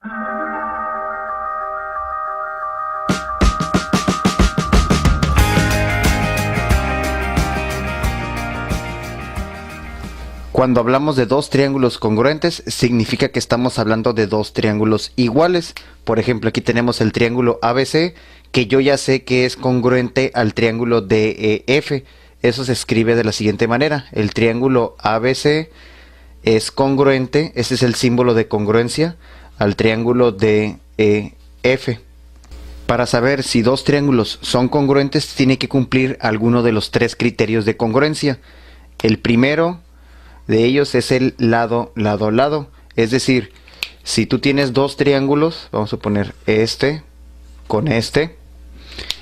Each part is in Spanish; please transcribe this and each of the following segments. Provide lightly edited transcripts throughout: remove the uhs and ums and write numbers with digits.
Cuando hablamos de dos triángulos congruentes, significa que estamos hablando de dos triángulos iguales. Por ejemplo, aquí tenemos el triángulo ABC, que yo ya sé que es congruente al triángulo DEF. Eso se escribe de la siguiente manera. El triángulo ABC es congruente, ese es el símbolo de congruencia, al triángulo DEF. Para saber si dos triángulos son congruentes, tiene que cumplir alguno de los tres criterios de congruencia. El primero de ellos es el lado, lado, lado. Es decir, si tú tienes dos triángulos, vamos a poner este con este,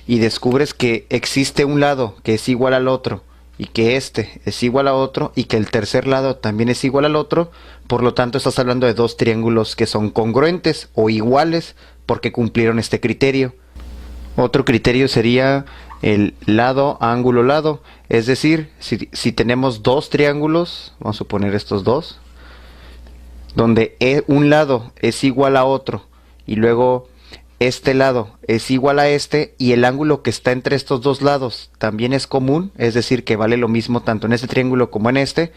y descubres que existe un lado que es igual al otro, y que este es igual a otro, y que el tercer lado también es igual al otro, por lo tanto estás hablando de dos triángulos que son congruentes o iguales porque cumplieron este criterio. Otro criterio sería el lado, ángulo, lado. Es decir, si tenemos dos triángulos, vamos a poner estos dos, donde un lado es igual a otro y luego este lado es igual a este y el ángulo que está entre estos dos lados también es común, es decir, que vale lo mismo tanto en este triángulo como en este,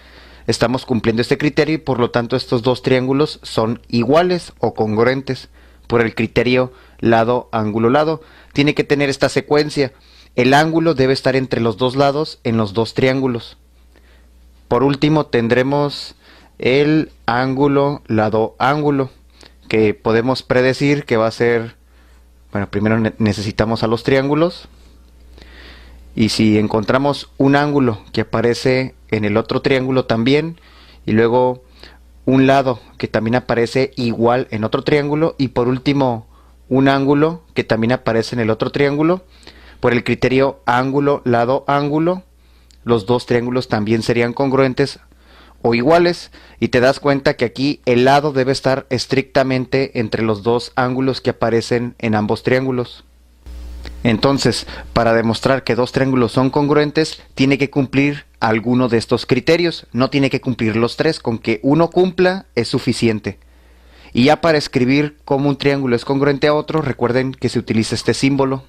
estamos cumpliendo este criterio y por lo tanto estos dos triángulos son iguales o congruentes por el criterio lado, ángulo, lado. Tiene que tener esta secuencia. El ángulo debe estar entre los dos lados en los dos triángulos. Por último tendremos el ángulo, lado, ángulo, que podemos predecir que va a ser, bueno, primero necesitamos a los triángulos, y si encontramos un ángulo que aparece en el otro triángulo también, y luego un lado que también aparece igual en otro triángulo, y por último un ángulo que también aparece en el otro triángulo, por el criterio ángulo, lado, ángulo, los dos triángulos también serían congruentes o iguales, y te das cuenta que aquí el lado debe estar estrictamente entre los dos ángulos que aparecen en ambos triángulos. Entonces, para demostrar que dos triángulos son congruentes, tiene que cumplir alguno de estos criterios, no tiene que cumplir los tres, con que uno cumpla es suficiente. Y ya para escribir cómo un triángulo es congruente a otro, recuerden que se utiliza este símbolo.